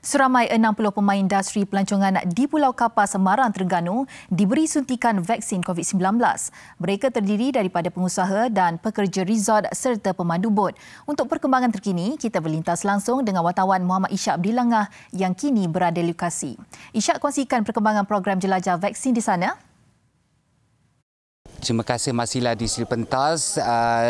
Seramai 60 pemain industri pelancongan di Pulau Kapas, Semarang, Terengganu diberi suntikan vaksin COVID-19. Mereka terdiri daripada pengusaha dan pekerja resort serta pemandu bot. Untuk perkembangan terkini, kita berlintas langsung dengan wartawan Muhammad Ishak Abdilangah yang kini berada di lokasi. Ishak, kongsikan perkembangan program jelajah vaksin di sana. Terima kasih Masila di Sri Pentas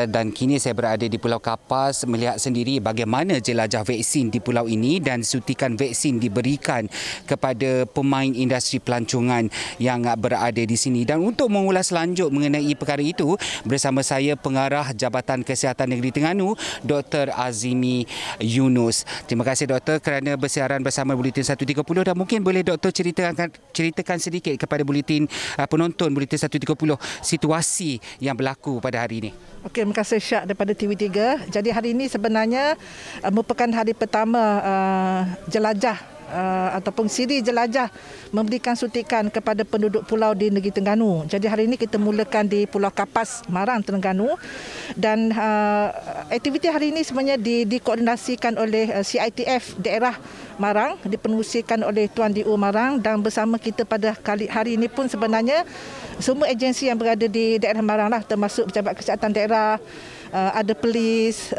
dan kini saya berada di Pulau Kapas melihat sendiri bagaimana jelajah vaksin di pulau ini dan suntikan vaksin diberikan kepada pemain industri pelancongan yang berada di sini. Dan untuk mengulas lanjut mengenai perkara itu, bersama saya Pengarah Jabatan Kesihatan Negeri Terengganu, Dr. Azimi Yunus. Terima kasih Doktor kerana bersiaran bersama Buletin 130 dan mungkin boleh Doktor ceritakan sedikit kepada buletin penonton Buletin 130 situasi yang berlaku pada hari ini. Okey, terima kasih Syak daripada TV3. Jadi hari ini sebenarnya merupakan hari pertama jelajah ataupun siri jelajah memberikan suntikan kepada penduduk pulau di negeri Terengganu. Jadi hari ini kita mulakan di Pulau Kapas, Semarang, Terengganu, dan aktiviti hari ini sebenarnya dikoordinasikan oleh CITF daerah Marang, dipenerusikan oleh Tuan DU Marang, dan bersama kita pada hari ini pun sebenarnya semua agensi yang berada di daerah Marang lah, termasuk Pejabat Kesihatan Daerah, ada polis,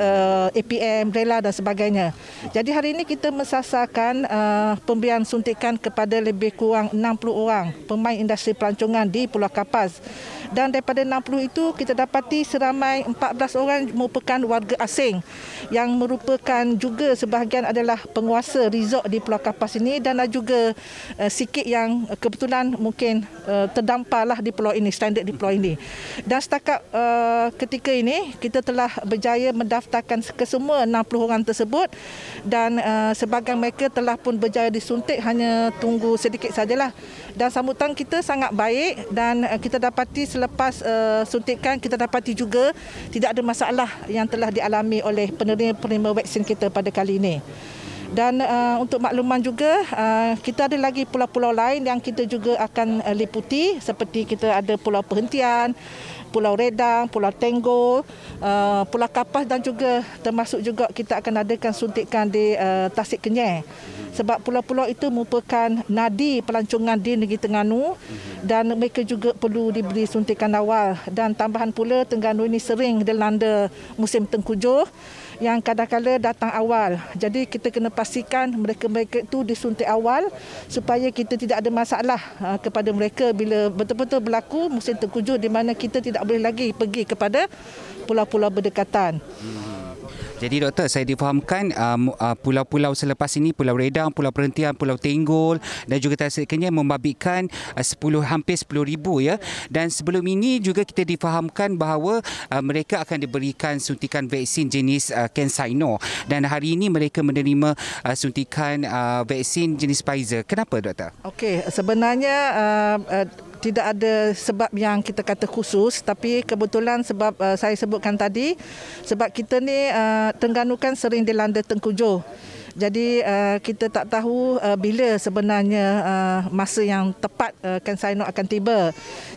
APM, rela dan sebagainya. Jadi hari ini kita mensasarkan pemberian suntikan kepada lebih kurang 60 orang pemain industri pelancongan di Pulau Kapas. Dan daripada 60 itu kita dapati seramai 14 orang merupakan warga asing yang merupakan juga sebahagian adalah penguasa resort di Pulau Kapas ini, dan ada juga sikit yang kebetulan mungkin terdamparlah di pulau ini, stranded di pulau ini. Dan setakat ketika ini kita telah berjaya mendaftarkan kesemua 60 orang tersebut, dan sebahagian mereka telah pun berjaya disuntik, hanya tunggu sedikit sajalah. Dan sambutan kita sangat baik, dan kita dapati selepas suntikan kita dapati juga tidak ada masalah yang telah dialami oleh penerima vaksin kita pada kali ini. Dan untuk makluman juga, kita ada lagi pulau-pulau lain yang kita juga akan liputi, seperti kita ada Pulau Perhentian, Pulau Redang, Pulau Tenggol, Pulau Kapas, dan juga termasuk juga kita akan adakan suntikan di Tasik Kenyir. Sebab pulau-pulau itu merupakan nadi pelancongan di negeri Terengganu, dan mereka juga perlu diberi suntikan awal. Dan tambahan pula, Terengganu ini sering dilanda musim tengkujuh yang kadang-kadang datang awal. Jadi kita kena pastikan mereka-mereka itu disuntik awal supaya kita tidak ada masalah kepada mereka bila betul-betul berlaku musim tengkujuh, di mana kita tidak boleh lagi pergi kepada pulau-pulau berdekatan. Jadi Doktor, saya difahamkan pulau-pulau selepas ini, Pulau Redang, Pulau Perhentian, Pulau Tenggol dan juga Tasik Kenyir membabitkan hampir 10,000 ya. Dan sebelum ini juga kita difahamkan bahawa mereka akan diberikan suntikan vaksin jenis CanSino, dan hari ini mereka menerima suntikan vaksin jenis Pfizer. Kenapa Doktor? Okey, sebenarnya tidak ada sebab yang kita kata khusus, tapi kebetulan sebab saya sebutkan tadi, sebab kita ni Terengganu kan sering dilanda tengkujuh. Jadi kita tak tahu bila sebenarnya masa yang tepat CanSino akan tiba.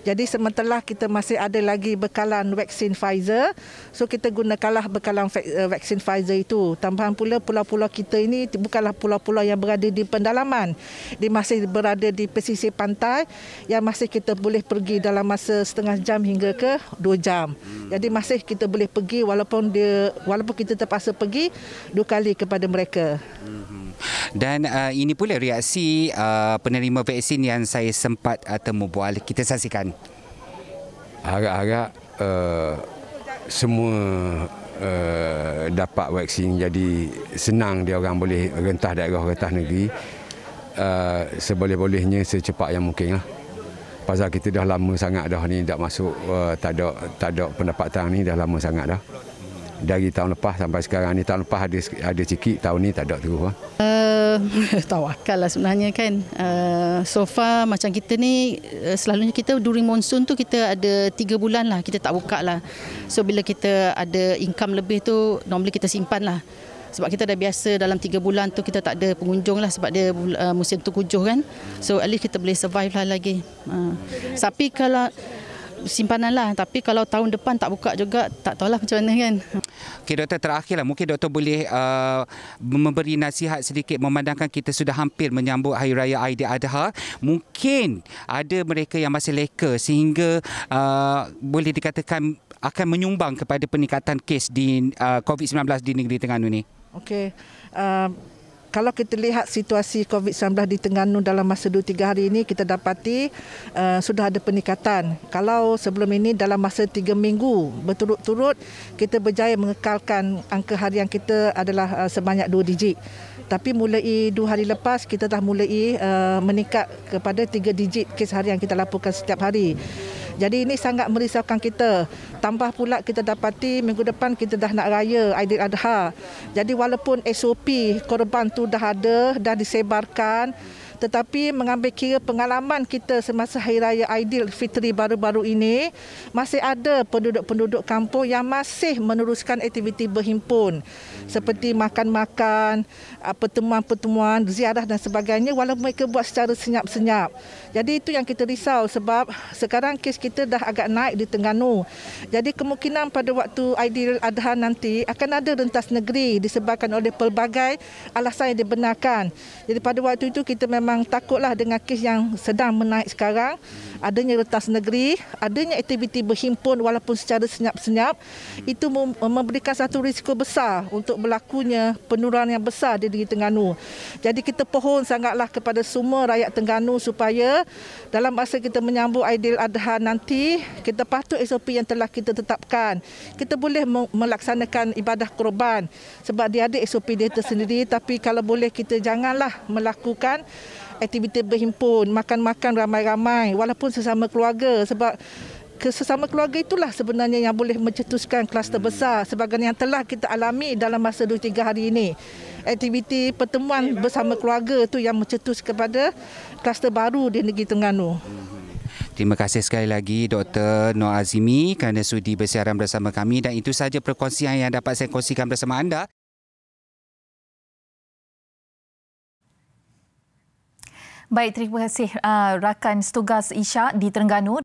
Jadi sementara kita masih ada lagi bekalan vaksin Pfizer, so kita gunakanlah bekalan vaksin Pfizer itu. Tambahan pula pulau-pulau kita ini bukanlah pulau-pulau yang berada di pendalaman. Dia masih berada di pesisir pantai yang masih kita boleh pergi dalam masa setengah jam hingga ke 2 jam. Jadi masih kita boleh pergi walaupun kita terpaksa pergi 2 kali kepada mereka. Dan ini pula reaksi penerima vaksin yang saya sempat temu bual. Kita saksikan. Harap-harap semua dapat vaksin, jadi senang dia orang boleh rentah daerah, rentah negeri seboleh-bolehnya secepat yang mungkin lah. Pasal kita dah lama sangat dah ni tak masuk, tak ada pendapatan ni dah lama sangat dah. Dari tahun lepas sampai sekarang ni, tahun lepas ada sikit, tahun ni tak ada terus. Tawakal lah sebenarnya kan. So far macam kita ni selalunya kita during monsoon tu kita ada 3 bulan lah kita tak buka lah. So bila kita ada income lebih tu normally kita simpan lah. Sebab kita dah biasa dalam 3 bulan tu kita tak ada pengunjung lah sebab dia musim tengkujuh kan. So at least kita boleh survive lah lagi. Tapi kalau simpanan lah, tapi kalau tahun depan tak buka juga tak tahulah macam mana kan. Okey doktor, terakhirlah mungkin doktor boleh memberi nasihat sedikit memandangkan kita sudah hampir menyambut Hari Raya Aidiladha. Mungkin ada mereka yang masih leka sehingga boleh dikatakan akan menyumbang kepada peningkatan kes di COVID-19 di negeri Terengganu ni. Okey. Kalau kita lihat situasi COVID-19 di Terengganu dalam masa 2-3 hari ini, kita dapati sudah ada peningkatan. Kalau sebelum ini dalam masa 3 minggu berturut-turut, kita berjaya mengekalkan angka harian kita adalah sebanyak 2 digit. Tapi mulai 2 hari lepas, kita dah mulai meningkat kepada 3 digit kes harian kita laporkan setiap hari. Jadi ini sangat merisaukan kita. Tambah pula kita dapati minggu depan kita dah nak raya Aidiladha. Jadi walaupun SOP korban tu dah ada, dah disebarkan, tetapi mengambil kira pengalaman kita semasa Hari Raya Aidilfitri baru-baru ini, masih ada penduduk-penduduk kampung yang masih meneruskan aktiviti berhimpun seperti makan-makan, pertemuan-pertemuan, ziarah dan sebagainya, walaupun mereka buat secara senyap-senyap. Jadi itu yang kita risau sebab sekarang kes kita dah agak naik di Terengganu. Jadi kemungkinan pada waktu Aidiladha nanti akan ada rentas negeri disebabkan oleh pelbagai alasan yang dibenarkan. Jadi pada waktu itu kita memang takutlah dengan kes yang sedang menaik sekarang, adanya rentas negeri, adanya aktiviti berhimpun walaupun secara senyap-senyap, itu memberikan satu risiko besar untuk berlakunya penurunan yang besar di negeri Terengganu. Jadi kita pohon sangatlah kepada semua rakyat Terengganu supaya dalam masa kita menyambut Aidiladha nanti, kita patut SOP yang telah kita tetapkan. Kita boleh melaksanakan ibadah korban sebab dia ada SOP dia tersendiri, tapi kalau boleh kita janganlah melakukan aktiviti berhimpun, makan-makan ramai-ramai walaupun sesama keluarga, sebab sesama keluarga itulah sebenarnya yang boleh mencetuskan kluster besar sebagaimana yang telah kita alami dalam masa 2-3 hari ini. Aktiviti pertemuan bersama keluarga itu yang mencetus kepada kluster baru di negeri Terengganu. Terima kasih sekali lagi Dr. Noor Azimi kerana sudi bersiaran bersama kami, dan itu sahaja perkongsian yang dapat saya kongsikan bersama anda. Baik, terima kasih rakan setugas Isyak di Terengganu.